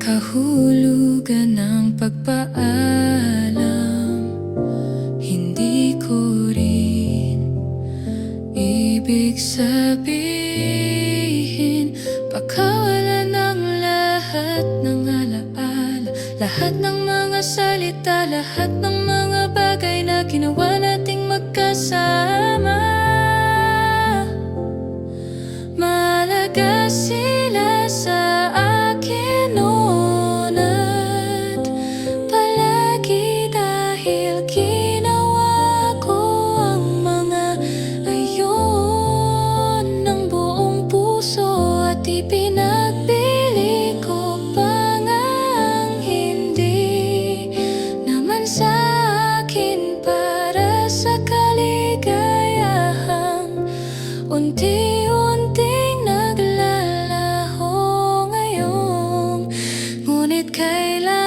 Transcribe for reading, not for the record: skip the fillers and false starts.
Kahulugan ng pagpaalam, hindi ko rin ibig sabihin pagkawala ng lahat ng alaala, lahat ng mga salita, lahat ng mga bagay na ginawa nating magkasama. Mahalaga sila sa akin noon at palagi dahil ginawa ko ang mga ayon ng buong puso at ipinagbili ko pa nga ang hindi naman sa akin para sa kaligayahang unti-unting naglalaho ngayong, ngunit kailan